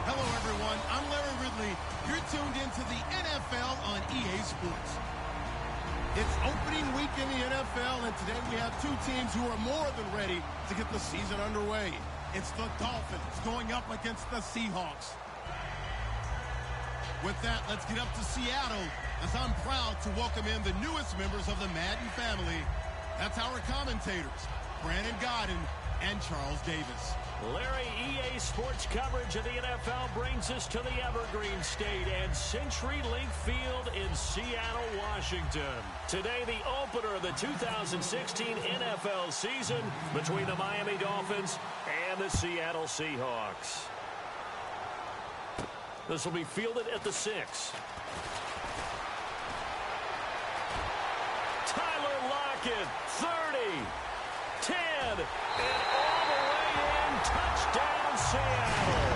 Hello, everyone. I'm Larry Ridley. You're tuned into the NFL on EA Sports. It's opening week in the NFL, and today we have two teams who are more than ready to get the season underway. It's the Dolphins going up against the Seahawks. With that, let's get up to Seattle, as I'm proud to welcome in the newest members of the Madden family. That's our commentators, Brandon Godden and Charles Davis. Larry, EA Sports coverage of the NFL brings us to the Evergreen State and CenturyLink Field in Seattle, Washington. Today, the opener of the 2016 NFL season between the Miami Dolphins and the Seattle Seahawks. This will be fielded at the 6. Tyler Lockett, 30, 10, and all the way in. Touchdown, Seattle.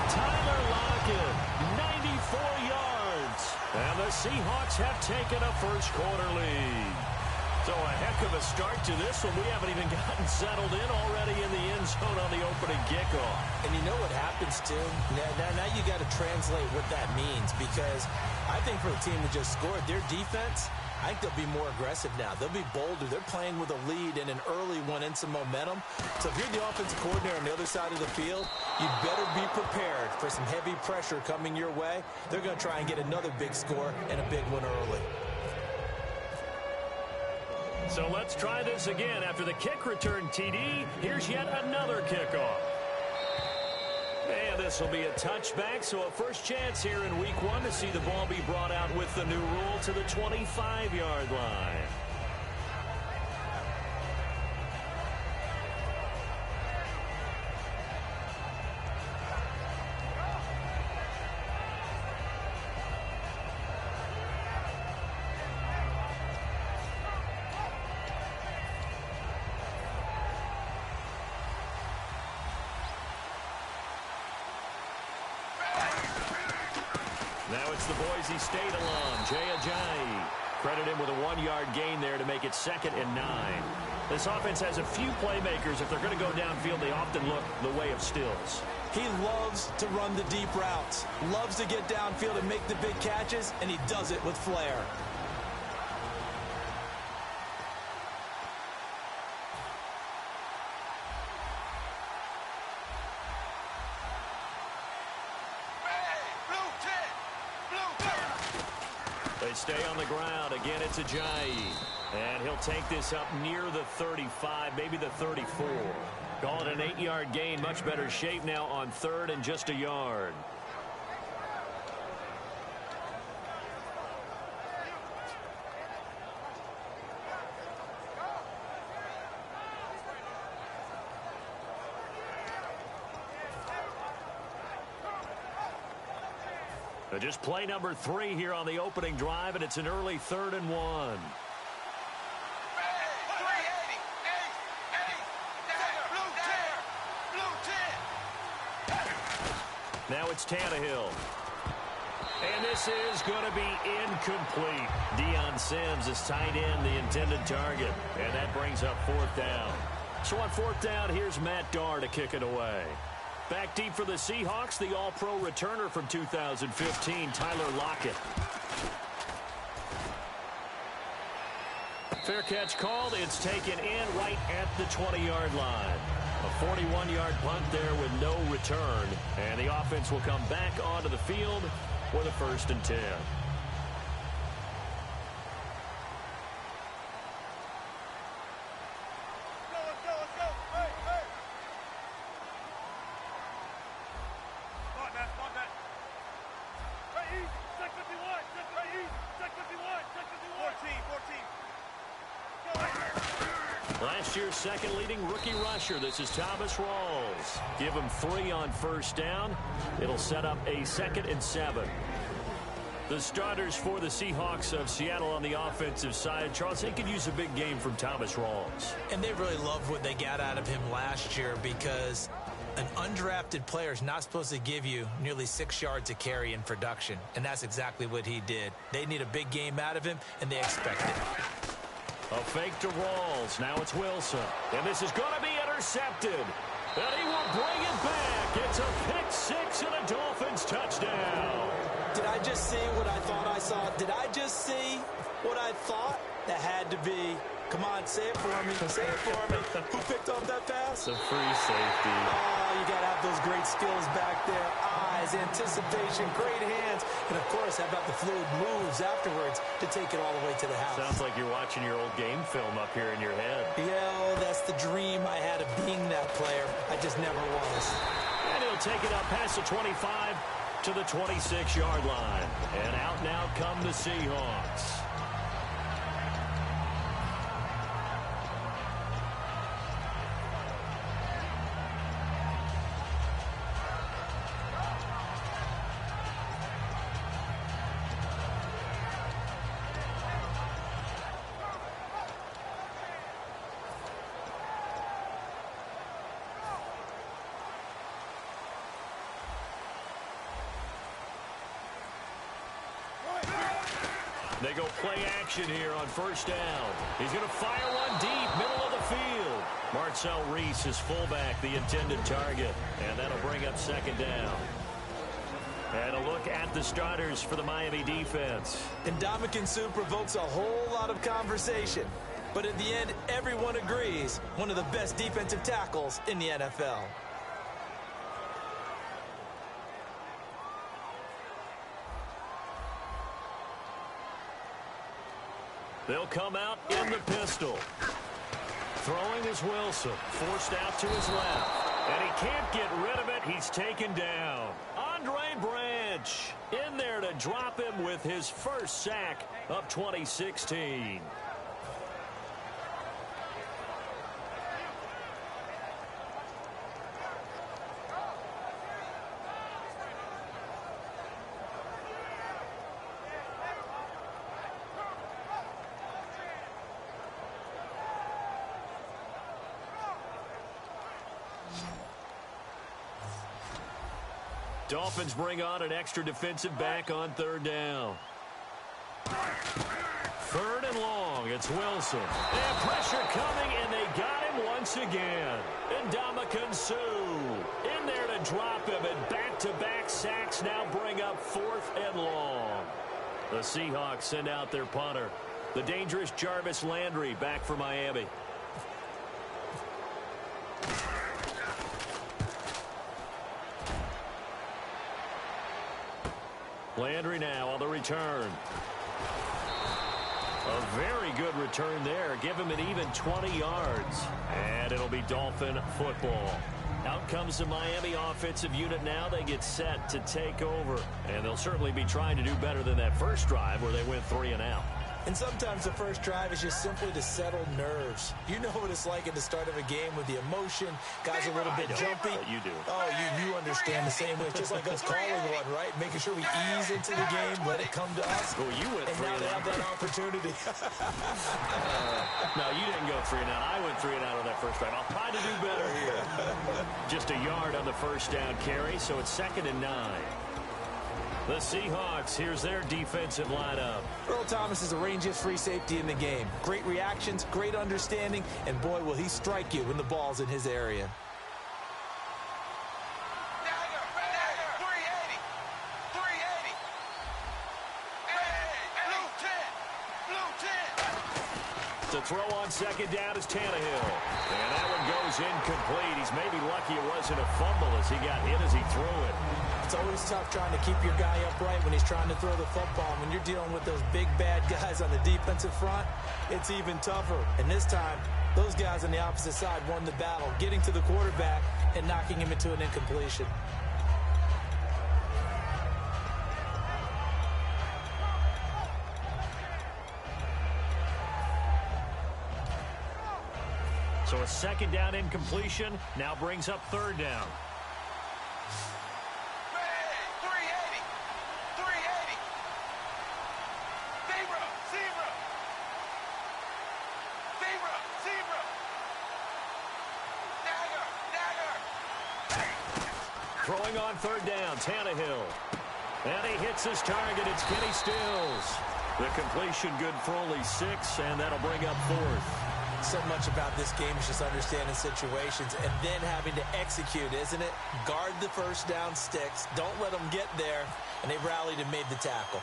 Tyler Lockett, 94 yards. And the Seahawks have taken a first-quarter lead. So a heck of a start to this one. We haven't even gotten settled in already in the end zone on the opening kickoff. And you know what happens, too? Now you got to translate what that means, because I think for a team that just scored, their defense, I think they'll be more aggressive now. They'll be bolder. They're playing with a lead and an early one and some momentum. So if you're the offensive coordinator on the other side of the field, you better be prepared for some heavy pressure coming your way. They're going to try and get another big score and a big one early. So let's try this again. After the kick return TD, here's yet another kickoff. And this will be a touchback, so a first chance here in week 1 to see the ball be brought out with the new rule to the 25-yard line. Now it's the Boise State alum, Jay Ajayi. Credit him with a 1-yard gain there to make it 2nd and 9. This offense has a few playmakers. If they're going to go downfield, they often look the way of Stills. He loves to run the deep routes, loves to get downfield and make the big catches, and he does it with flair. They stay on the ground. Again, it's Ajayi. And he'll take this up near the 35, maybe the 34. Call it an 8-yard gain. Much better shape now on 3rd and just a yard. Just play number 3 here on the opening drive, and it's an early 3rd and 1. Now it's Tannehill. And this is going to be incomplete. Deion Sims is tight end, the intended target. And that brings up 4th down. So on 4th down, here's Matt Darr to kick it away. Back deep for the Seahawks, the all-pro returner from 2015, Tyler Lockett. Fair catch called. It's taken in right at the 20-yard line. A 41-yard punt there with no return. And the offense will come back onto the field with a 1st and 10. Last year's second leading rookie rusher. This is Thomas Rawls. Give him 3 on 1st down. It'll set up a 2nd and 7. The starters for the Seahawks of Seattle on the offensive side. Charles, they could use a big game from Thomas Rawls. And they really love what they got out of him last year, because an undrafted player is not supposed to give you nearly 6 yards a carry in production. And that's exactly what he did. They need a big game out of him, and they expect it. A fake to Rawls. Now it's Wilson. And this is going to be intercepted. And he will bring it back. It's a pick 6 and a saw, did I just see what I thought? That had to be. Come on, say it for me. Say it for me. Who picked off that pass? The free safety. Oh, you got to have those great skills back there. Eyes, anticipation, great hands. And, of course, how about the fluid moves afterwards to take it all the way to the house? Sounds like you're watching your old game film up here in your head. Yeah, that's the dream I had of being that player. I just never was. And he'll take it up past the 25 to the 26-yard line. And out now come the Seahawks. They go play action here on first down. He's going to fire one deep, middle of the field. Marcel Reese is fullback, the intended target. And that'll bring up second down. And a look at the starters for the Miami defense. And Ndamukong Suh provokes a whole lot of conversation. But at the end, everyone agrees, one of the best defensive tackles in the NFL. They'll come out in the pistol. Throwing is Wilson. Forced out to his left. And he can't get rid of it. He's taken down. Andre Branch in there to drop him with his first sack of 2016. Dolphins bring on an extra defensive back on third down. Third and long. It's Wilson. And pressure coming, and they got him once again. And Ndamukong Suh in there to drop him, and back-to-back sacks now bring up fourth and long. The Seahawks send out their punter. The dangerous Jarvis Landry back for Miami. Landry now on the return. A very good return there. Give him an even 20 yards. And it'll be Dolphin football. Out comes the Miami offensive unit now. They get set to take over. And they'll certainly be trying to do better than that first drive where they went 3 and out. And sometimes the first drive is just simply to settle nerves. You know what it's like at the start of a game with the emotion. Guys are a little bit jumpy. You do. Oh, you understand the same way. It's just like us calling one, right? Making sure we ease into the game, let it come to us. Well, you went 3 and now and they out. have that opportunity. No, you didn't go 3 and out. I went 3 and out on that first drive. I'll try to do better here. Just a yard on the first down carry, so it's 2nd and 9. The Seahawks, here's their defensive lineup. Earl Thomas is the rangiest free safety in the game. Great reactions, great understanding, and boy, will he strike you when the ball's in his area. To throw on second down is Tannehill. And that one goes incomplete. He's maybe lucky it wasn't a fumble as he got hit as he threw it. It's always tough trying to keep your guy upright when he's trying to throw the football. When you're dealing with those big, bad guys on the defensive front, it's even tougher. And this time, those guys on the opposite side won the battle, getting to the quarterback and knocking him into an incompletion. So a second down incompletion now brings up third down. Throwing on third down, Tannehill. And he hits his target. It's Kenny Stills. The completion good for only 6, and that'll bring up fourth. So much about this game is just understanding situations and then having to execute, isn't it? Guard the first down sticks. Don't let them get there. And they rallied and made the tackle.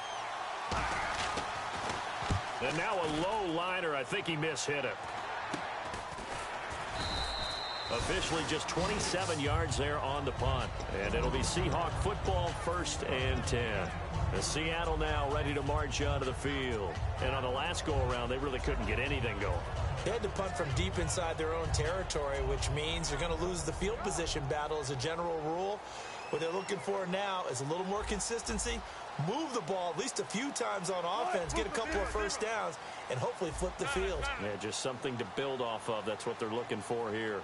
And now a low liner. I think he mishit it. Officially just 27 yards there on the punt. And it'll be Seahawk football, 1st and 10. The Seattle now ready to march onto the field. And on the last go-around, they really couldn't get anything going. They had to punt from deep inside their own territory, which means they're going to lose the field position battle as a general rule. What they're looking for now is a little more consistency, move the ball at least a few times on offense, get a couple of first downs, and hopefully flip the field. Yeah, just something to build off of. That's what they're looking for here.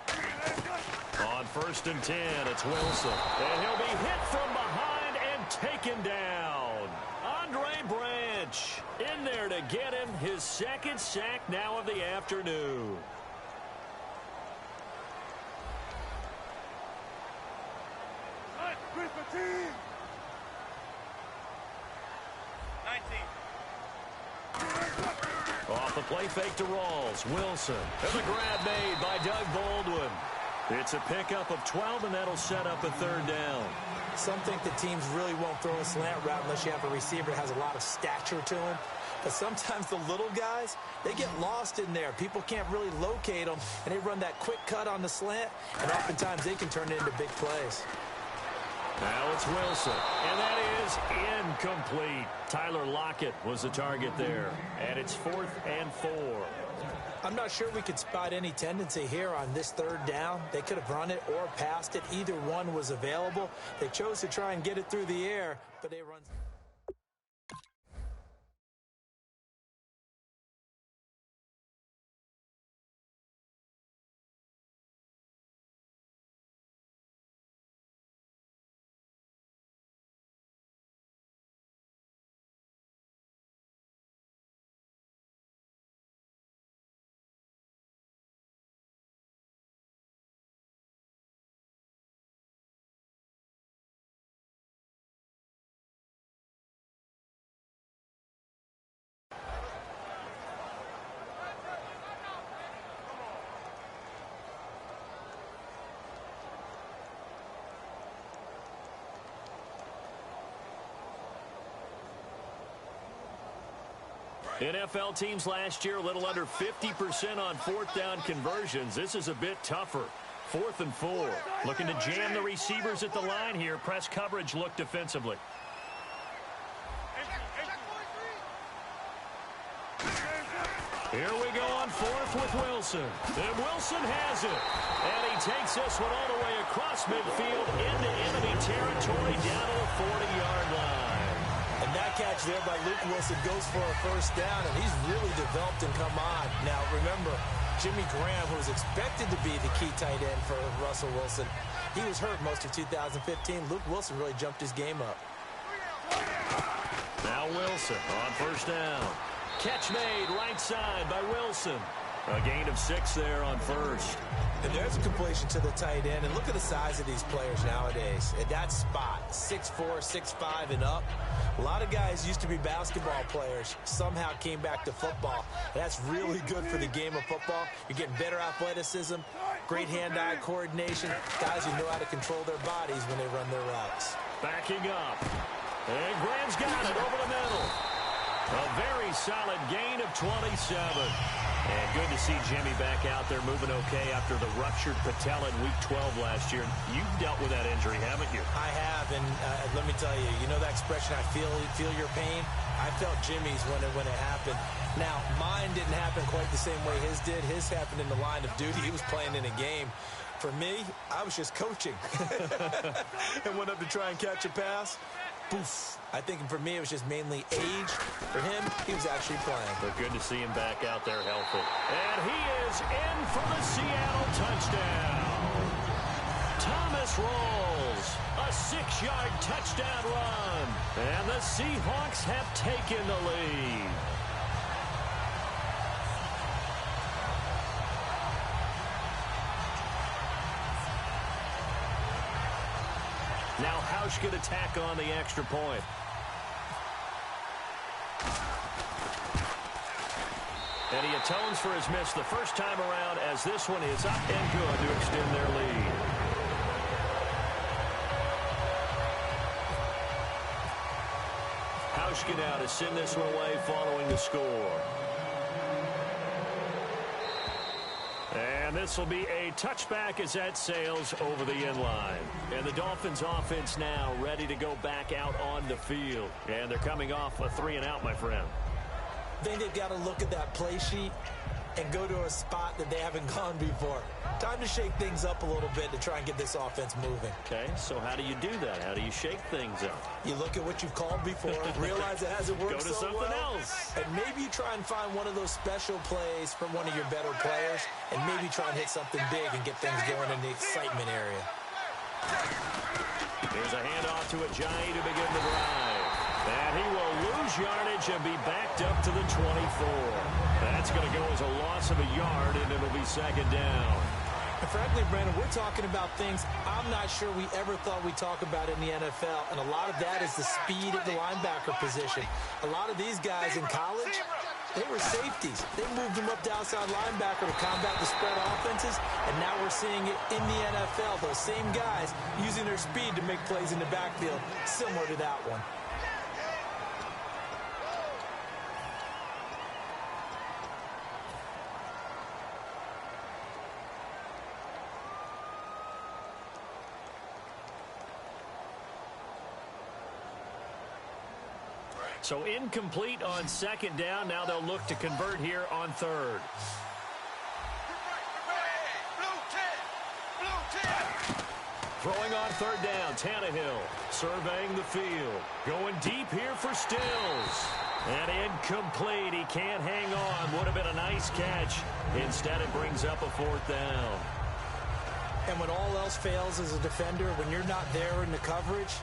On 1st and 10, it's Wilson. And he'll be hit from behind and taken down. Andre Branch in there to get him his 2nd sack now of the afternoon. Off the play fake to Rawls. Wilson. And the grab made by Doug Baldwin. It's a pickup of 12, and that'll set up a 3rd down. Some think the teams really won't throw a slant route unless you have a receiver that has a lot of stature to him. But sometimes the little guys, they get lost in there. People can't really locate them, and they run that quick cut on the slant, and oftentimes they can turn it into big plays. Now it's Wilson, and that is incomplete. Tyler Lockett was the target there, and it's 4th and 4. I'm not sure we could spot any tendency here on this 3rd down. They could have run it or passed it. Either one was available. They chose to try and get it through the air, but they run. NFL teams last year a little under 50% on 4th down conversions. This is a bit tougher. 4th and 4. Looking to jam the receivers at the line here. Press coverage look defensively. Here we go on 4th with Wilson. And Wilson has it. And he takes this one all the way across midfield into enemy territory down to the 40-yard line. And that catch there by Luke Wilson goes for a 1st down, and he's really developed and come on. Now, remember, Jimmy Graham, who was expected to be the key tight end for Russell Wilson, he was hurt most of 2015. Luke Wilson really jumped his game up. Now Wilson on 1st down. Catch made right side by Wilson. A gain of 6 there on 1st. And there's a completion to the tight end. And look at the size of these players nowadays. At that spot, 6'4", 6'5", and up. A lot of guys used to be basketball players. Somehow came back to football. That's really good for the game of football. You're getting better athleticism, great hand-eye coordination. Guys who know how to control their bodies when they run their routes. Backing up. And Graham's got it over the middle. A very solid gain of 27. And good to see Jimmy back out there moving okay after the ruptured patella in Week 12 last year. You've dealt with that injury, haven't you? I have, and let me tell you, you know that expression, I feel your pain? I felt Jimmy's when it happened. Now, mine didn't happen quite the same way his did. His happened in the line of duty. He was playing in a game. For me, I was just coaching. And went up to try and catch a pass. Poof. I think for me, it was just mainly age. For him, he was actually playing. But good to see him back out there healthy. And he is in for the Seattle touchdown. Thomas Rawls, a 6-yard touchdown run. And the Seahawks have taken the lead. Now Hausch could attack on the extra point. And he atones for his miss the first time around as this one is up and good to extend their lead. Hauschka now to send this one away following the score. And this will be a touchback as that sails over the end line. And the Dolphins offense now ready to go back out on the field. And they're coming off a 3-and-out, my friend. I think they've got to look at that play sheet and go to a spot that they haven't gone before. Time to shake things up a little bit to try and get this offense moving. Okay, so how do you do that? How do you shake things up? You look at what you've called before, realize it hasn't worked so well. Go to something else. And maybe you try and find one of those special plays from one of your better players, and maybe try and hit something big and get things going in the excitement area. Here's a handoff to Ajayi to begin the drive. And he will lose yardage and be backed up to the 24. That's going to go as a loss of a yard, and it'll be second down. And frankly, Brandon, we're talking about things I'm not sure we ever thought we'd talk about in the NFL, and a lot of that is the speed of the linebacker position. A lot of these guys in college, they were safeties. They moved them up to outside linebacker to combat the spread offenses, and now we're seeing it in the NFL. Those same guys using their speed to make plays in the backfield, similar to that one. So incomplete on second down. Now they'll look to convert here on third. Throwing on third down, Tannehill surveying the field. Going deep here for Stills. And incomplete. He can't hang on. Would have been a nice catch. Instead, it brings up a fourth down. And when all else fails as a defender, when you're not there in the coverage,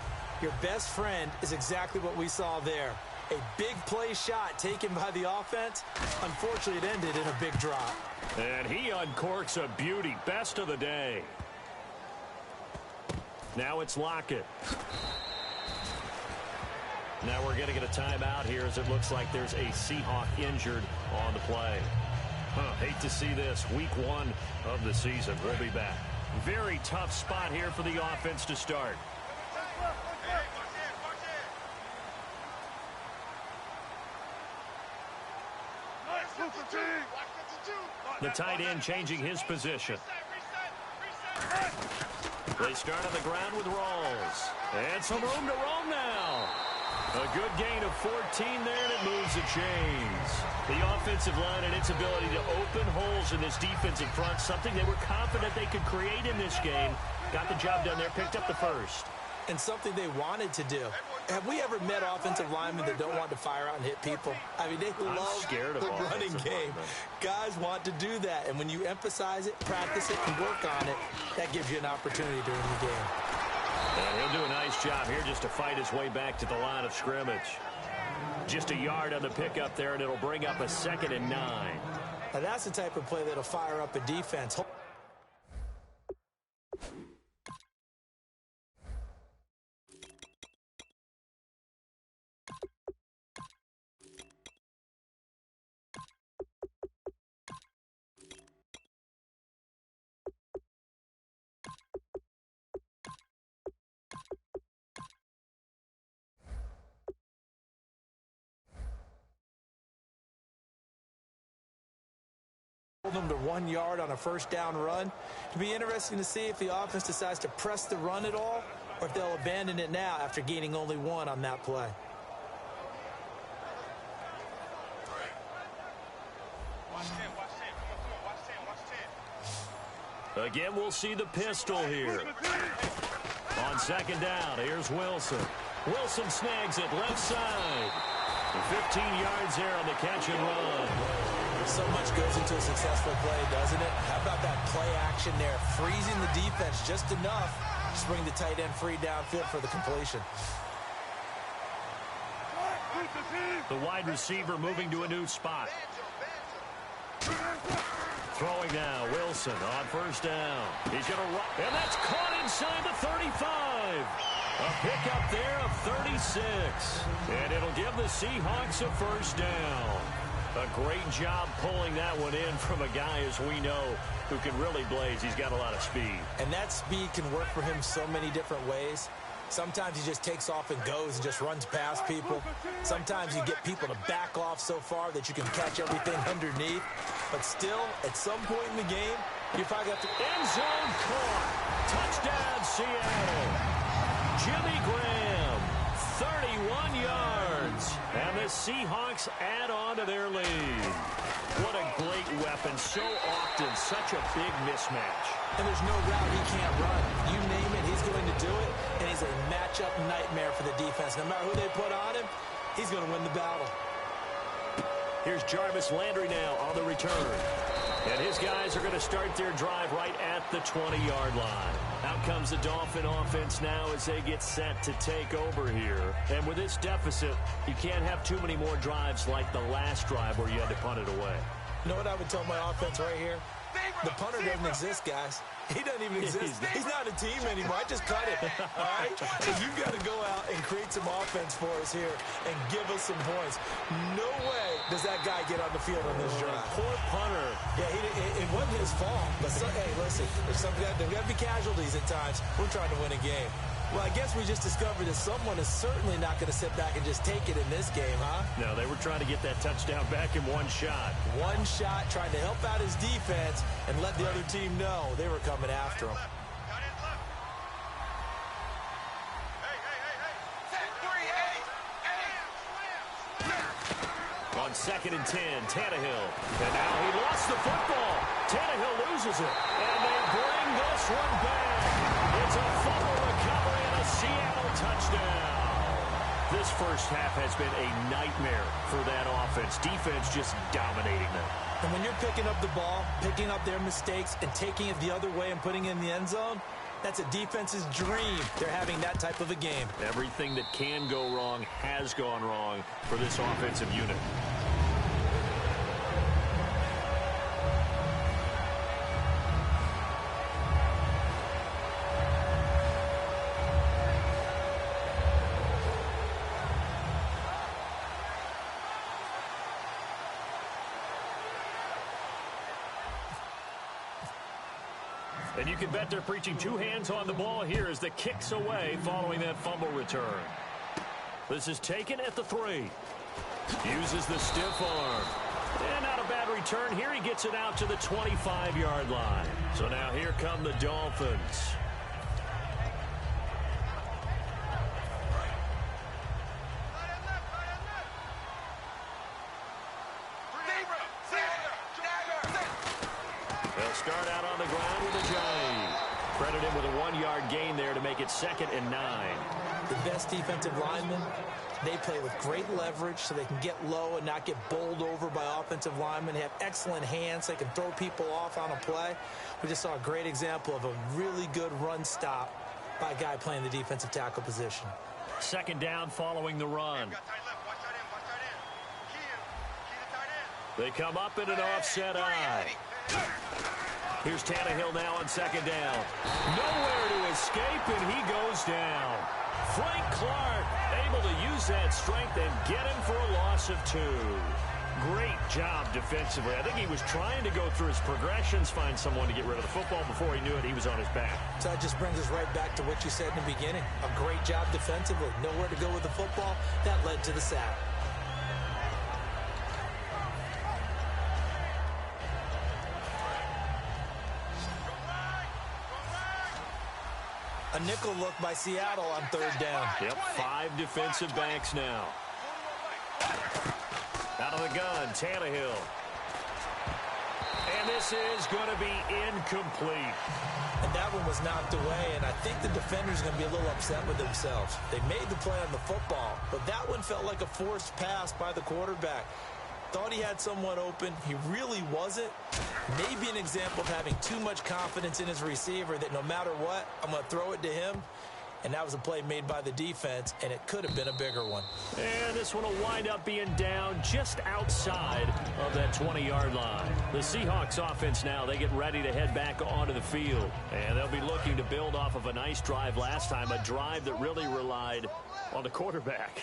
your best friend is exactly what we saw there. A big play shot taken by the offense. Unfortunately, it ended in a big drop. And he uncorks a beauty. Best of the day. Now it's Lockett. Now we're going to get a timeout here as it looks like there's a Seahawk injured on the play. Hate to see this. Week 1 of the season. We'll be back. Very tough spot here for the offense to start. The tight end changing his position. They start on the ground with Rawls. And some room to roam now. A good gain of 14 there, and it moves the chains. The offensive line and its ability to open holes in this defensive front, something they were confident they could create in this game. Got the job done there, picked up the first. And something they wanted to do. Have we ever met offensive linemen that don't want to fire out and hit people? I mean, they love the running game. Guys want to do that, and when you emphasize it, practice it, and work on it, that gives you an opportunity during the game. And he'll do a nice job here just to fight his way back to the line of scrimmage. Just a yard on the pickup there, and it'll bring up a 2nd and 9. Now that's the type of play that'll fire up a defense. Them to 1 yard on a first down run. It'll be interesting to see if the offense decides to press the run at all, or if they'll abandon it now after gaining only 1 on that play. Again, we'll see the pistol here. On second down, here's Wilson. Wilson snags it left side. 15 yards there on the catch and run. So much goes into a successful play, doesn't it? How about that play action there? Freezing the defense just enough to bring the tight end free downfield for the completion. The wide receiver moving to a new spot. Throwing now, Wilson on first down. He's going to run, and that's caught inside the 35. A pickup there of 36. And it'll give the Seahawks a first down. A great job pulling that one in from a guy, as we know, who can really blaze. He's got a lot of speed. And that speed can work for him so many different ways. Sometimes he just takes off and goes and just runs past people. Sometimes you get people to back off so far that you can catch everything underneath. But still, at some point in the game, you probably have to... End zone caught. Touchdown, Seattle. Jimmy Graham, 31 yards. And the Seahawks add on to their lead. What a great weapon. So often, such a big mismatch. And there's no route he can't run. You name it, he's going to do it. And he's a matchup nightmare for the defense. No matter who they put on him, he's going to win the battle. Here's Jarvis Landry now on the return. And his guys are going to start their drive right at the 20-yard line. Out comes the Dolphin offense now as they get set to take over here. And with this deficit, you can't have too many more drives like the last drive where you had to punt it away. You know what I would tell my offense right here? The punter doesn't exist, guys. He doesn't even exist. He's not a team anymore. I just cut it, all right? So you've got to go out and create some offense for us here and give us some points. No way does that guy get on the field on this drive. Poor punter. Yeah, it wasn't his fault. But, hey, listen, there's got to be casualties at times. We're trying to win a game. Well, I guess we just discovered that someone is certainly not going to sit back and just take it in this game, huh? No, they were trying to get that touchdown back in one shot. One shot, trying to help out his defense and let the other team know they were coming after him. On 2nd and 10, Tannehill. And now he lost the football. Tannehill loses it. And they bring this one back. It's a fumble recovery and a Seattle touchdown. This first half has been a nightmare for that offense. Defense just dominating them. And when you're picking up the ball, picking up their mistakes, and taking it the other way and putting it in the end zone, that's a defense's dream. They're having that type of a game. Everything that can go wrong has gone wrong for this offensive unit. And you can bet they're preaching two hands on the ball here as the kick's away following that fumble return. This is taken at the 3. Uses the stiff arm. And not a bad return here. He gets it out to the 25-yard line. So now here come the Dolphins. They'll start out on the ground with a giant. Credited with a 1-yard gain there to make it 2nd and 9. The best defensive linemen, they play with great leverage so they can get low and not get bowled over by offensive linemen. They have excellent hands. They can throw people off on a play. We just saw a great example of a really good run stop by a guy playing the defensive tackle position. 2nd down following the run. They come up in an offset eye. Here's Tannehill now on 2nd down. Nowhere to escape, and he goes down. Frank Clark able to use that strength and get him for a loss of 2. Great job defensively. I think he was trying to go through his progressions, find someone to get rid of the football. Before he knew it, he was on his back. So that just brings us right back to what you said in the beginning. A great job defensively. Nowhere to go with the football. That led to the sack. A nickel look by Seattle on 3rd down. Yep, 5 defensive backs now. Out of the gun, Tannehill. And this is going to be incomplete. And that one was knocked away, and I think the defender's going to be a little upset with themselves. They made the play on the football, but that one felt like a forced pass by the quarterback. Thought he had someone open. He really wasn't. Maybe an example of having too much confidence in his receiver that no matter what, I'm going to throw it to him. And that was a play made by the defense, and it could have been a bigger one. And this one will wind up being down just outside of that 20-yard line. The Seahawks offense now, they get ready to head back onto the field. And they'll be looking to build off of a nice drive last time, a drive that really relied on the quarterback.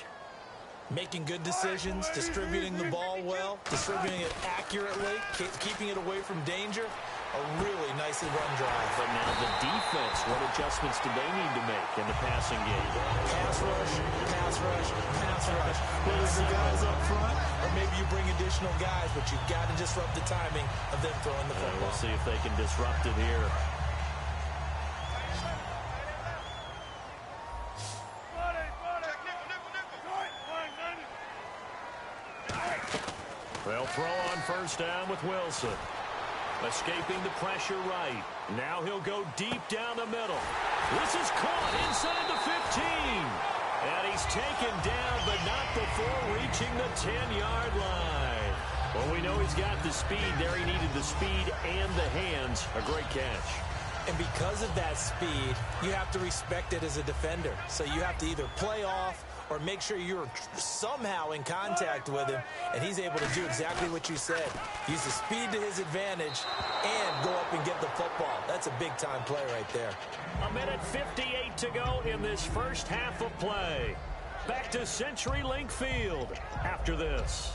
Making good decisions, distributing the ball well, distributing it accurately, keeping it away from danger. A really nicely run drive. But now the defense, what adjustments do they need to make in the passing game? Pass rush, pass rush, pass rush. Whether it's the guys up front or maybe you bring additional guys, but you've got to disrupt the timing of them throwing the football. We'll see if they can disrupt it here. They'll throw on first down with Wilson. Escaping the pressure right. Now he'll go deep down the middle. This is caught inside the 15. And he's taken down, but not before reaching the 10-yard line. Well, we know he's got the speed there. He needed the speed and the hands. A great catch. And because of that speed, you have to respect it as a defender. So you have to either play off or make sure you're somehow in contact with him, and he's able to do exactly what you said. Use the speed to his advantage and go up and get the football. That's a big-time play right there. 1:58 to go in this first half of play. Back to CenturyLink Field after this.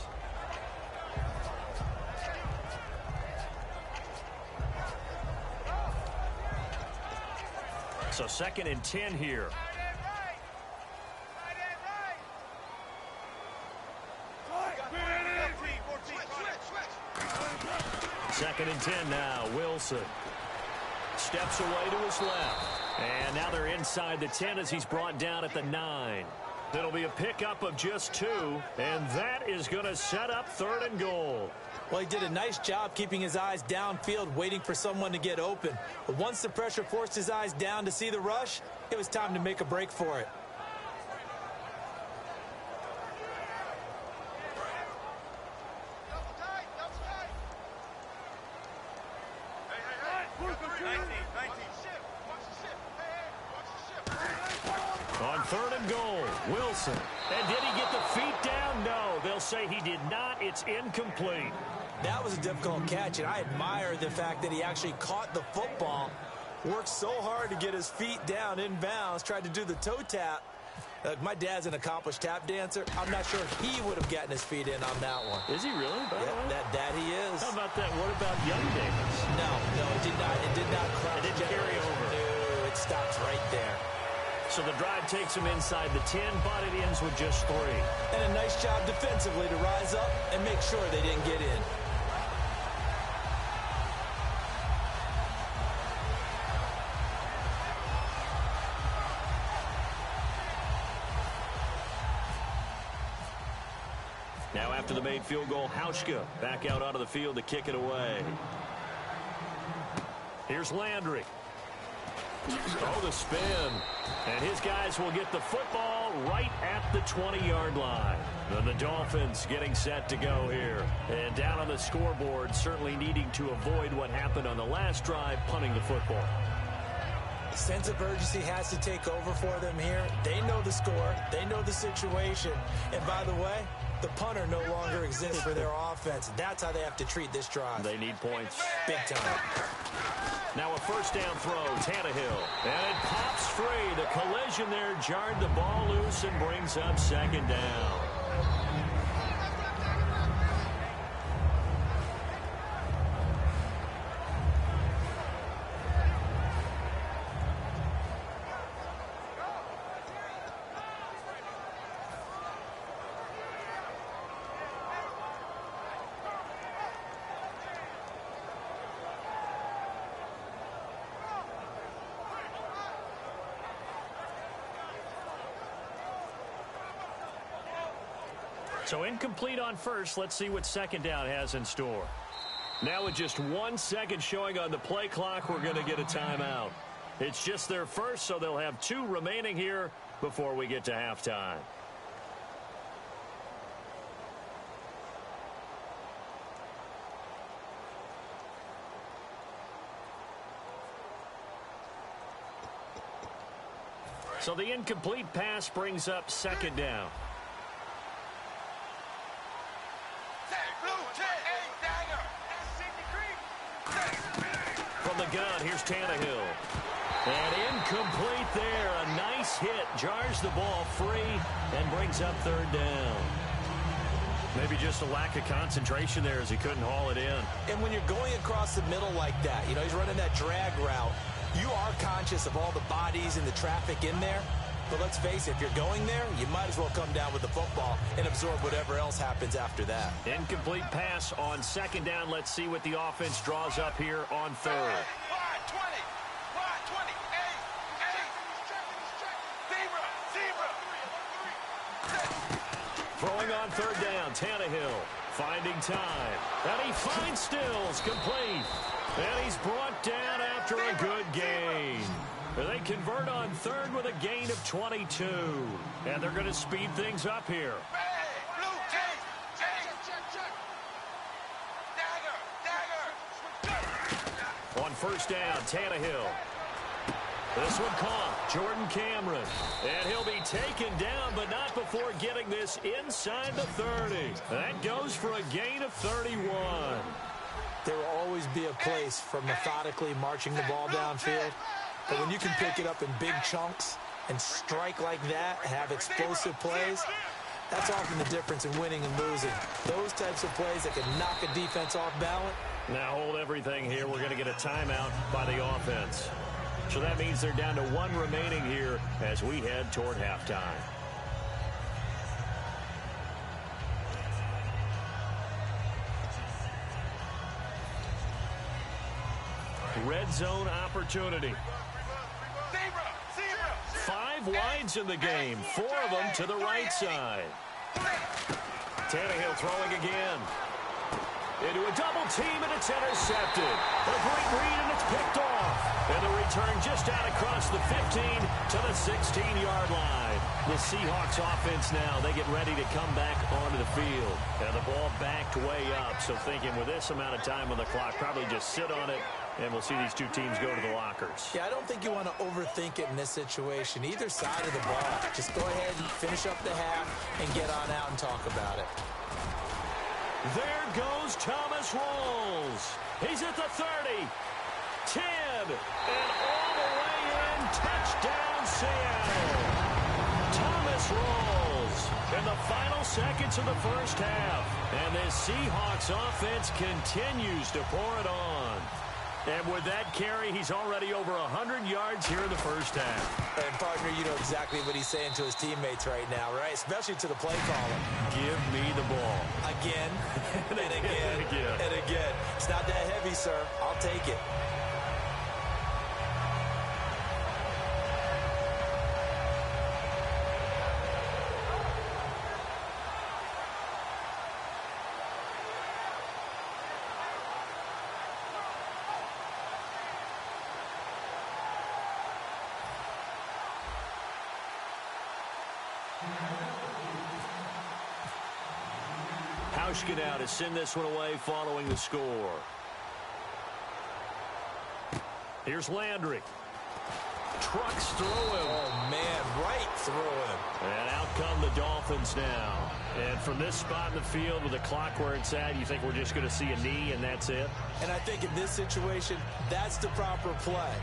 So 2nd and 10 here. Second and 10 now. Wilson steps away to his left. And now they're inside the 10 as he's brought down at the 9. It'll be a pickup of just 2. And that is going to set up 3rd and goal. Well, he did a nice job keeping his eyes downfield, waiting for someone to get open. But once the pressure forced his eyes down to see the rush, it was time to make a break for it. On 3rd and goal, Wilson. And did he get the feet down? No, they'll say he did not. It's incomplete. That was a difficult catch, and I admire the fact that he actually caught the football, worked so hard to get his feet down inbounds, tried to do the toe tap. My dad's an accomplished tap dancer. I'm not sure he would have gotten his feet in on that one. Is he really? Yeah, that he is. How about that? What about Young Davis? No, it did not. It did not cross. It didn't carry over. No, it stops right there. So the drive takes him inside the 10, but it ends with just 3. And a nice job defensively to rise up and make sure they didn't get in. Now after the made field goal, Hauschka back out onto the field to kick it away. Here's Landry. Oh, the spin. And his guys will get the football right at the 20-yard line. And the Dolphins getting set to go here. And down on the scoreboard, certainly needing to avoid what happened on the last drive, punting the football. Sense of urgency has to take over for them here. They know the score. They know the situation. And by the way, the punter no longer exists for their offense. That's how they have to treat this drive. They need points. Big time. Now a first down throw, Tannehill. And it pops free. The collision there jarred the ball loose and brings up 2nd down. So incomplete on first. Let's see what 2nd down has in store. Now with just 1 second showing on the play clock, we're going to get a timeout. It's just their first, so they'll have 2 remaining here before we get to halftime. So the incomplete pass brings up 2nd down. From the gun, here's Tannehill. And incomplete there. A nice hit. Jars the ball free and brings up 3rd down. Maybe just a lack of concentration there as he couldn't haul it in. And when you're going across the middle like that, you know, he's running that drag route, you are conscious of all the bodies and the traffic in there. But let's face it, if you're going there, you might as well come down with the football and absorb whatever else happens after that. Incomplete pass on second down. Let's see what the offense draws up here on third. Throwing on third down, Tannehill finding time. And he finds Stills, complete. And he's brought down after a good gain. They convert on third with a gain of 22. And they're going to speed things up here. On first down, Tannehill. This one caught, Jordan Cameron. And he'll be taken down, but not before getting this inside the 30. That goes for a gain of 31. There will always be a place for methodically marching the ball downfield. But when you can pick it up in big chunks and strike like that, have explosive plays, that's often the difference in winning and losing. Those types of plays that can knock a defense off balance. Now hold everything here. We're going to get a timeout by the offense. So that means they're down to one remaining here as we head toward halftime. Red zone opportunity. 5 wides in the game, 4 of them to the right side. Tannehill throwing again. Into a double team, and it's intercepted. A great read, and it's picked off. And the return just out across the 15 to the 16-yard line. The Seahawks offense now, they get ready to come back onto the field. And the ball backed way up, so thinking with this amount of time on the clock, probably just sit on it, and we'll see these two teams go to the lockers. Yeah, I don't think you want to overthink it in this situation. Either side of the ball. Just go ahead and finish up the half and get on out and talk about it. There goes Thomas Rawls. He's at the 30, 10, and all the way in. Touchdown, Seattle. Thomas Rawls in the final seconds of the first half. And this Seahawks offense continues to pour it on. And with that carry, he's already over 100 yards here in the first half. And, partner, you know exactly what he's saying to his teammates right now, right? Especially to the play caller. Give me the ball. Again, and again, and again. It's not that heavy, sir. I'll take it. Hauschka now to send this one away following the score. Here's Landry. Trucks through him. Oh, man, right through him. And out come the Dolphins now. And from this spot in the field with the clock where it's at, you think we're just going to see a knee and that's it? And I think in this situation, that's the proper play.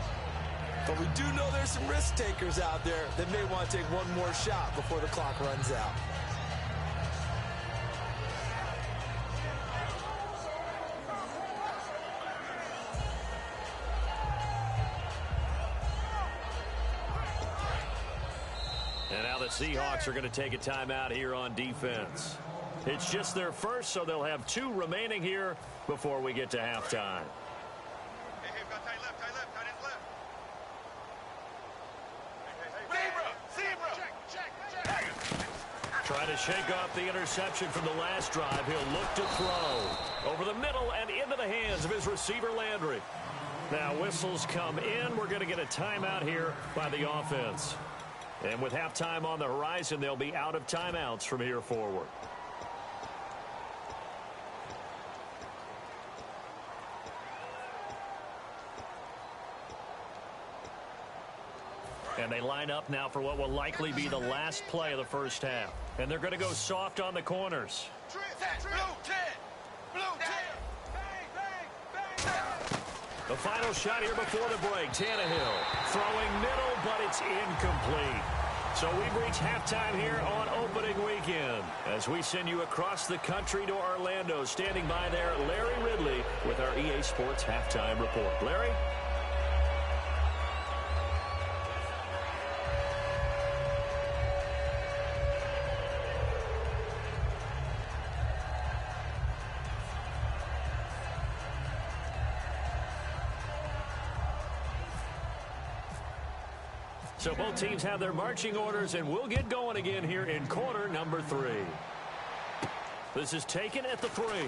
But we do know there's some risk takers out there that may want to take one more shot before the clock runs out. And now the Seahawks are going to take a timeout here on defense. It's just their first, so they'll have 2 remaining here before we get to halftime. Trying to shake off the interception from the last drive. He'll look to throw over the middle and into the hands of his receiver, Landry. Now whistles come in. We're going to get a timeout here by the offense. And with halftime on the horizon, they'll be out of timeouts from here forward. And they line up now for what will likely be the last play of the first half. And they're going to go soft on the corners. The final shot here before the break. Tannehill throwing middle, but it's incomplete. So we've reached halftime here on opening weekend as we send you across the country to Orlando. Standing by there, Larry Ridley with our EA Sports Halftime Report. Larry? So both teams have their marching orders, and we'll get going again here in quarter number 3. This is taken at the 3. And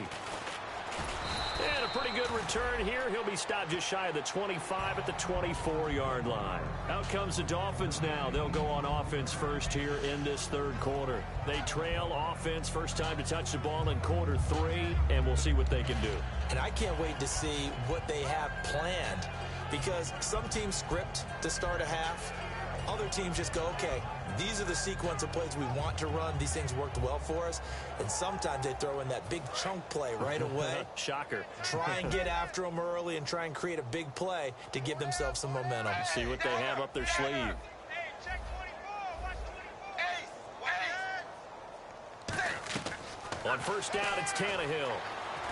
a pretty good return here. He'll be stopped just shy of the 25 at the 24-yard line. Out comes the Dolphins now. They'll go on offense first here in this third quarter. They trail offense, first time to touch the ball in quarter 3, and we'll see what they can do. And I can't wait to see what they have planned, because some teams script to start a half. Other teams just go, okay, these are the sequence of plays we want to run. These things worked well for us. And sometimes they throw in that big chunk play right away. Shocker. Try and get after them early and try and create a big play to give themselves some momentum. See what they have up their sleeve. On first down, it's Tannehill.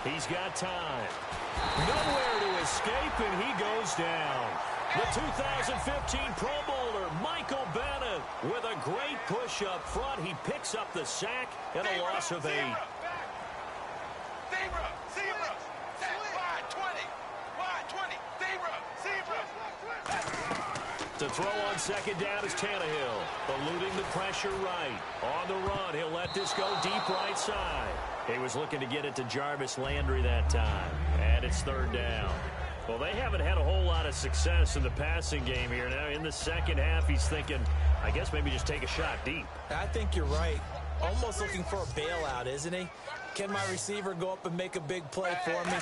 He's got time. Nowhere to escape, and he goes down. The 2015 Pro Bowler, Michael Bennett, with a great push up front. He picks up the sack and a loss of 8. To throw on second down is Tannehill, eluding the pressure right. On the run, he'll let this go deep right side. He was looking to get it to Jarvis Landry that time, and it's third down. Well, they haven't had a whole lot of success in the passing game here. Now, in the second half, he's thinking, I guess maybe just take a shot deep. I think you're right. Almost looking for a bailout, isn't he? Can my receiver go up and make a big play for me?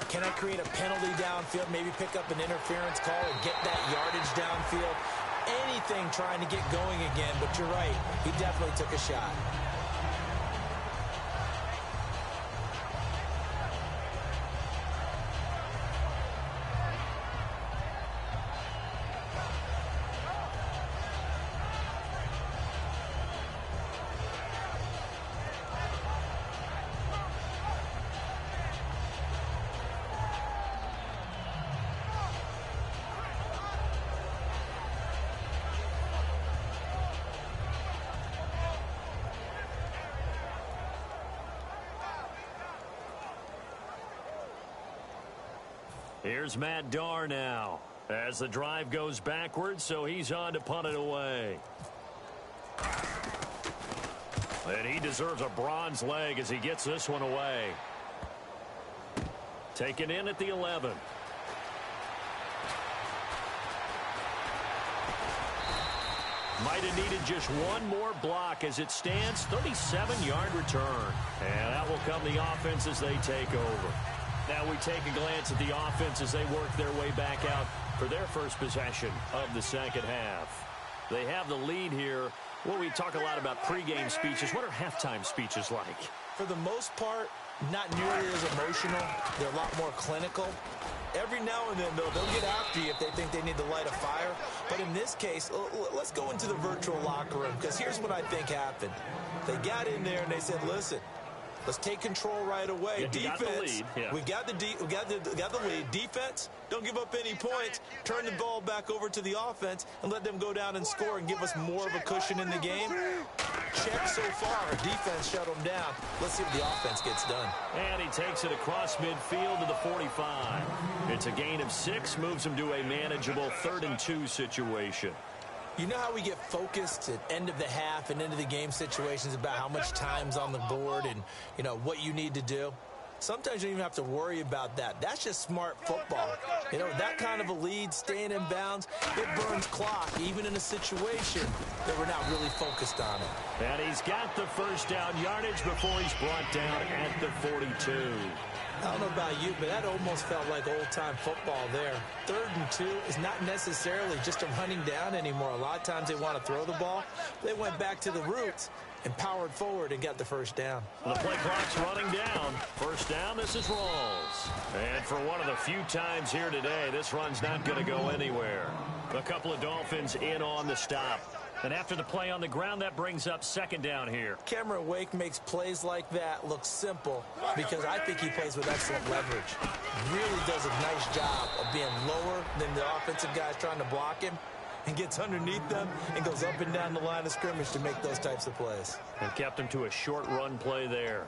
Can I create a penalty downfield, maybe pick up an interference call and get that yardage downfield? Anything trying to get going again, but you're right. He definitely took a shot. Here's Matt Darr now as the drive goes backwards, so he's on to punt it away. And he deserves a bronze leg as he gets this one away. Taken in at the 11. Might have needed just one more block as it stands. 37-yard return. And that will come the offense as they take over. Now we take a glance at the offense as they work their way back out for their first possession of the second half. They have the lead here. Well, we talk a lot about pregame speeches. What are halftime speeches like? For the most part, not nearly as emotional. They're a lot more clinical. Every now and then, though, they'll get after you if they think they need to light a fire. But in this case, let's go into the virtual locker room, because here's what I think happened. They got in there and they said, listen, let's take control right away. Yeah, Defense, we got the lead. Defense, don't give up any points. Turn the ball back over to the offense and let them go down and score and give us more of a cushion in the game. Check so far. Defense shut them down. Let's see what the offense gets done. And he takes it across midfield to the 45. It's a gain of 6, moves him to a manageable 3rd and 2 situation. You know how we get focused at end of the half and end of the game situations about how much time's on the board and, you know, what you need to do? Sometimes you don't even have to worry about that. That's just smart football. You know, that kind of a lead, staying in bounds, it burns clock, even in a situation that we're not really focused on it. And he's got the first down yardage before he's brought down at the 42. I don't know about you, but that almost felt like old-time football there. 3rd and 2 is not necessarily just a running down anymore. A lot of times they want to throw the ball. They went back to the roots and powered forward and got the first down. The play clock's running down. First down, this is Rawls. And for one of the few times here today, this run's not going to go anywhere. A couple of Dolphins in on the stop. And after the play on the ground, that brings up second down here. Cameron Wake makes plays like that look simple because I think he plays with excellent leverage. Really does a nice job of being lower than the offensive guys trying to block him and gets underneath them and goes up and down the line of scrimmage to make those types of plays. And kept him to a short run play there.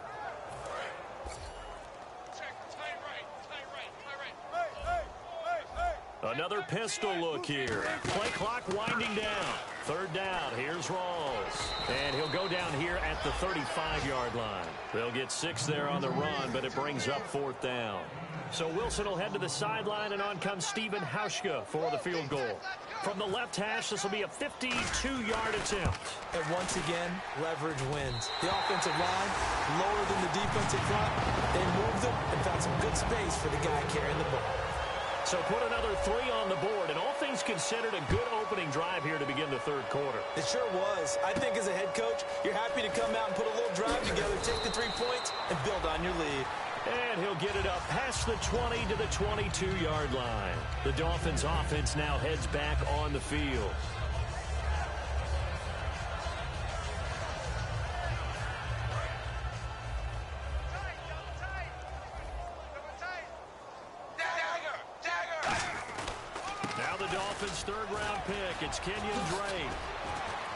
Another pistol look here. Play clock winding down. Third down. Here's Rawls. And he'll go down here at the 35-yard line. They'll get 6 there on the run, but it brings up fourth down. So Wilson will head to the sideline, and on comes Stephen Hauschka for the field goal. From the left hash, this will be a 52-yard attempt. And once again, leverage wins. The offensive line, lower than the defensive front. They moved them and found some good space for the guy carrying the ball. So put another 3 on the board, and all things considered, a good opening drive here to begin the third quarter. It sure was. I think as a head coach, you're happy to come out and put a little drive together, take the 3 points, and build on your lead. And he'll get it up past the 20 to the 22-yard line. The Dolphins' offense now heads back on the field. Now the Dolphins' third-round pick. It's Kenyon Drake.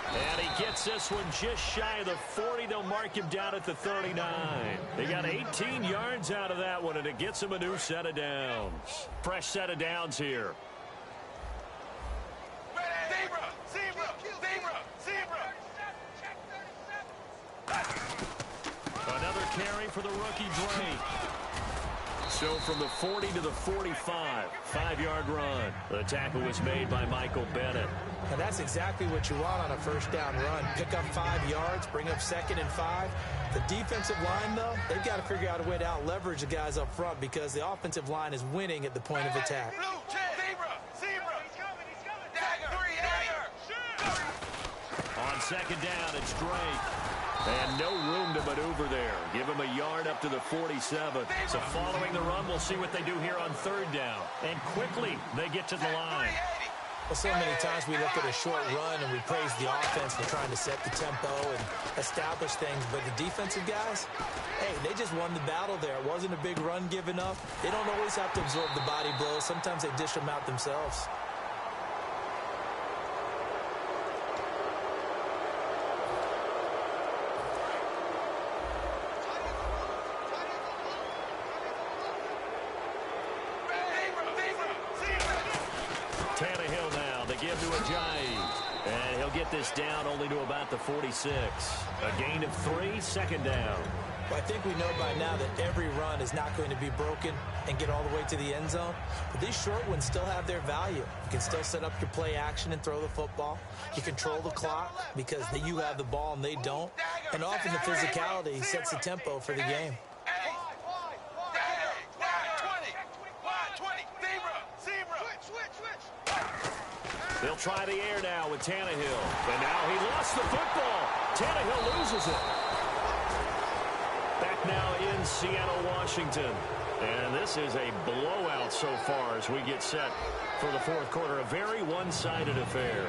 And he gets this one just shy of the 40. They'll mark him down at the 39. They got 18 yards out of that one, and it gets him a new set of downs. Fresh set of downs here. Another carry for the rookie Drake. So from the 40 to the 45, 5-yard run. The tackle was made by Michael Bennett. And that's exactly what you want on a first down run. Pick up 5 yards, bring up 2nd and 5. The defensive line, though, they've got to figure out a way to out-leverage the guys up front because the offensive line is winning at the point of attack. On second down, it's Drake. And no room to maneuver there. Give him a yard up to the 47. So following the run, we'll see what they do here on third down. And quickly, they get to the line. Well, so many times we look at a short run and we praise the offense for trying to set the tempo and establish things. But the defensive guys, hey, they just won the battle there. It wasn't a big run given up. They don't always have to absorb the body blows. Sometimes they dish them out themselves. Tannehill now, they give to Ajayi. And he'll get this down only to about the 46. A gain of 3, second down. Well, I think we know by now that every run is not going to be broken and get all the way to the end zone. But these short ones still have their value. You can still set up your play action and throw the football. You control the clock because you have the ball and they don't. And often the physicality sets the tempo for the game. They'll try the air now with Tannehill. And now he lost the football. Tannehill loses it. Back now in Seattle, Washington. And this is a blowout so far as we get set for the fourth quarter. A very one-sided affair.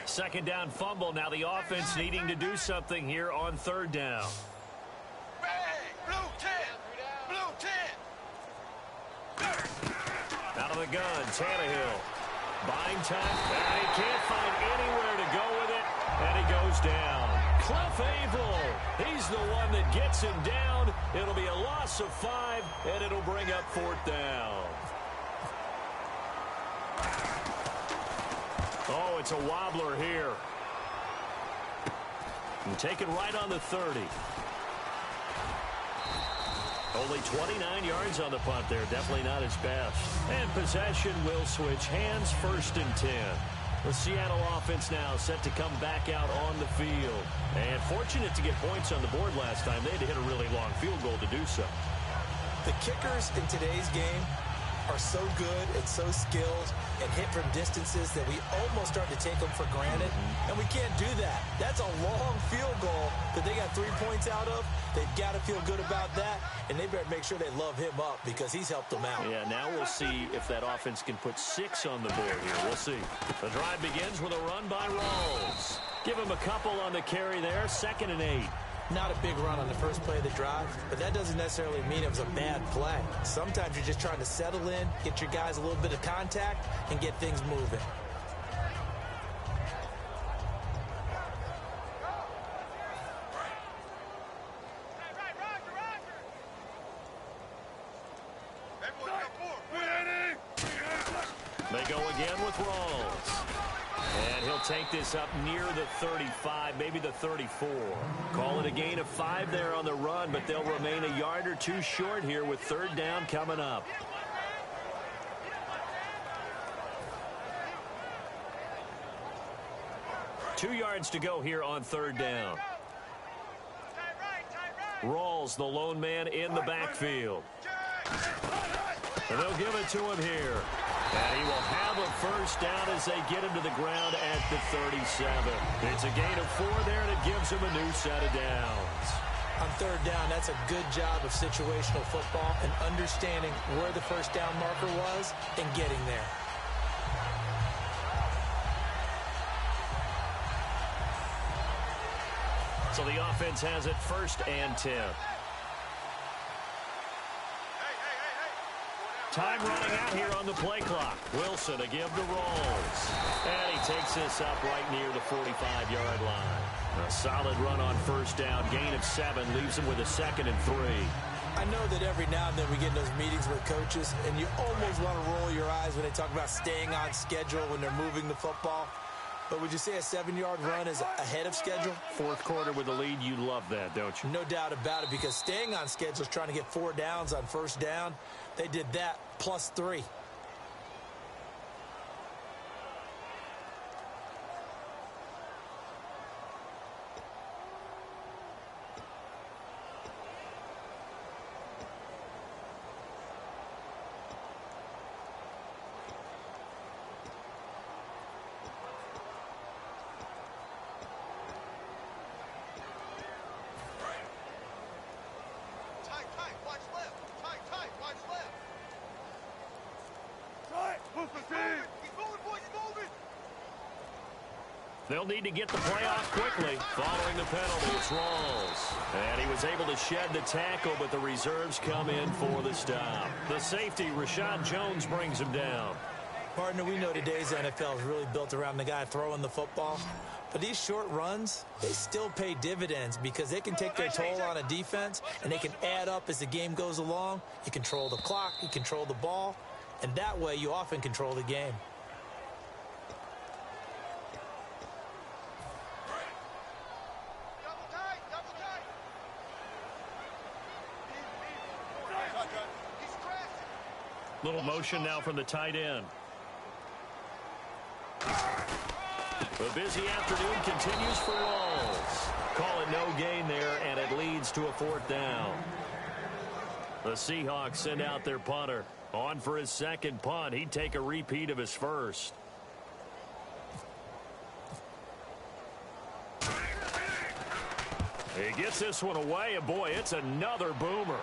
Second down fumble. Now the offense needing to do something here on third down. Out of the gun, Tannehill. Buying time. And he can't find anywhere to go with it. And he goes down. Cliff Averill. He's the one that gets him down. It'll be a loss of 5, and it'll bring up fourth down. Oh, it's a wobbler here. And take it right on the 30. Only 29 yards on the punt there. Definitely not his best. And possession will switch hands, 1st and 10. The Seattle offense now set to come back out on the field. And fortunate to get points on the board last time. They had to hit a really long field goal to do so. The kickers in today's game are so good and so skilled and hit from distances that we almost start to take them for granted, and we can't do that. That's a long field goal that they got 3 points out of. They've got to feel good about that, and they better make sure they love him up because he's helped them out. Yeah, now we'll see if that offense can put 6 on the board here. We'll see. The drive begins with a run by Rawls. Give him a couple on the carry there, 2nd and 8. Not a big run on the first play of the drive, but that doesn't necessarily mean it was a bad play. Sometimes you're just trying to settle in, get your guys a little bit of contact, and get things moving. They go again with Rawls. And he'll take this up near the 35, maybe the 34. Call it a gain of 5 there on the run, but they'll remain a yard or 2 short here with 3rd down coming up. Two yards to go here on 3rd down. Rawls, the lone man in the backfield. And they'll give it to him here. And he will have a 1st down as they get him to the ground at the 37. It's a gain of 4 there, and it gives him a new set of downs. On 3rd down, that's a good job of situational football and understanding where the 1st down marker was and getting there. So the offense has it 1st and 10. Time running out here on the play clock. Wilson to give to Rawls. And he takes this up right near the 45-yard line. A solid run on 1st down. Gain of 7 leaves him with a 2nd and 3. I know that every now and then we get in those meetings with coaches, and you almost want to roll your eyes when they talk about staying on schedule when they're moving the football. But would you say a 7-yard run is ahead of schedule? 4th quarter with the lead, you love that, don't you? No doubt about it, because staying on schedule is trying to get 4 downs on 1st down. They did that plus 3. They'll need to get the play off quickly. Following the penalty, it's Rawls. And he was able to shed the tackle, but the reserves come in for the stop. The safety, Rashad Jones, brings him down. Partner, we know today's NFL is really built around the guy throwing the football. But these short runs, they still pay dividends because they can take their toll on a defense, and they can add up as the game goes along. You control the clock, you control the ball, and that way you often control the game. Little motion now from the tight end. The busy afternoon continues for Rawls. Call it no gain there, and it leads to a 4th down. The Seahawks send out their punter. On for his 2nd punt. He'd take a repeat of his 1st. He gets this one away, and boy, it's another boomer.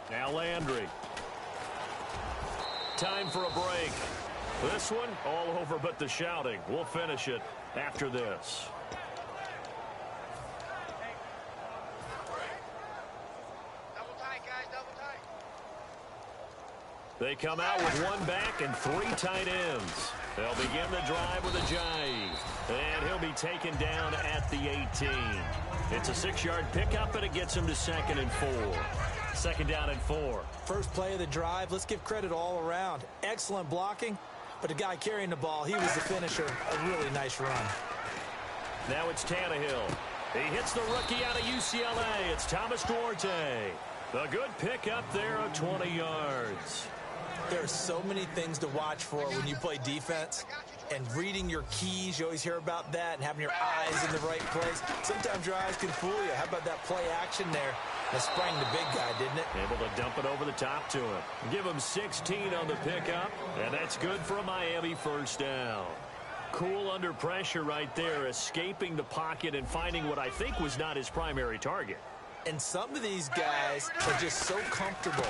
Now Landry. Time for a break. This one, all over but the shouting. We'll finish it after this. Double tight, guys, double tight. They come out with 1 back and 3 tight ends. They'll begin the drive with a jive. And he'll be taken down at the 18. It's a 6-yard pickup, and it gets him to 2nd and 4. 2nd down and 4. First play of the drive, let's give credit all around. Excellent blocking, but the guy carrying the ball, he was the finisher. A really nice run. Now it's Tannehill. He hits the rookie out of UCLA. It's Thomas Duarte. A good pickup there of 20 yards. There are so many things to watch for when you play defense. And reading your keys, you always hear about that, and having your eyes in the right place. Sometimes your eyes can fool you. How about that play action there? That sprang the big guy, didn't it? Able to dump it over the top to him. Give him 16 on the pickup, and that's good for a Miami first down. Cool under pressure right there, escaping the pocket and finding what I think was not his primary target. And some of these guys are just so comfortable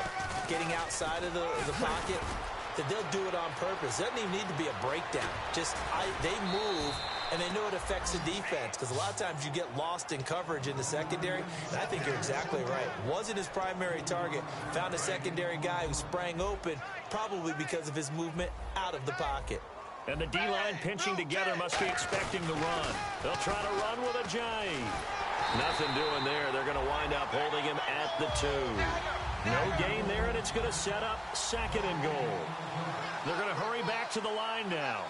getting outside of the pocket that they'll do it on purpose. Doesn't even need to be a breakdown. Just they move, and they know it affects the defense, because a lot of times you get lost in coverage in the secondary, and I think you're exactly right. Wasn't his primary target. Found a secondary guy who sprang open, probably because of his movement out of the pocket. And the D-line pinching together must be expecting the run. They'll try to run with a J. Nothing doing there. They're going to wind up holding him at the 2. No gain there, and it's going to set up 2nd and goal. They're going to hurry back to the line now.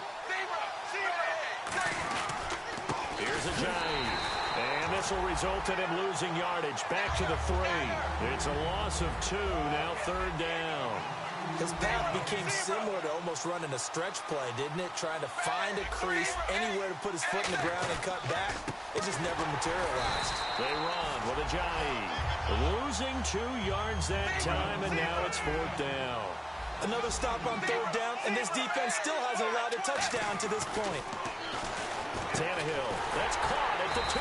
Here's a J. And this will result in him losing yardage. Back to the 3. It's a loss of 2, now 3rd down. His path became similar to almost running a stretch play, didn't it? Trying to find a crease, anywhere to put his foot in the ground and cut back. It just never materialized. They run with a J. Losing 2 yards that time, and now it's 4th down. Another stop on 3rd down, and this defense still hasn't allowed a touchdown to this point. Tannehill, that's caught at the 2.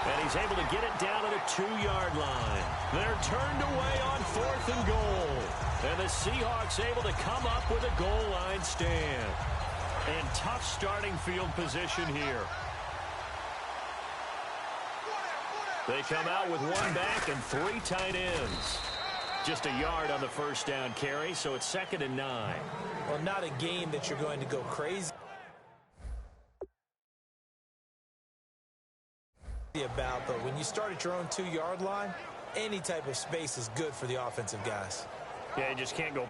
And he's able to get it down to the 2-yard line. They're turned away on 4th and goal. And the Seahawks able to come up with a goal line stand. And tough starting field position here. They come out with 1 back and 3 tight ends. Just a yard on the first down carry, so it's 2nd and 9. Well, not a game that you're going to go crazy about, but when you start at your own 2-yard line, any type of space is good for the offensive guys. Yeah, you just can't go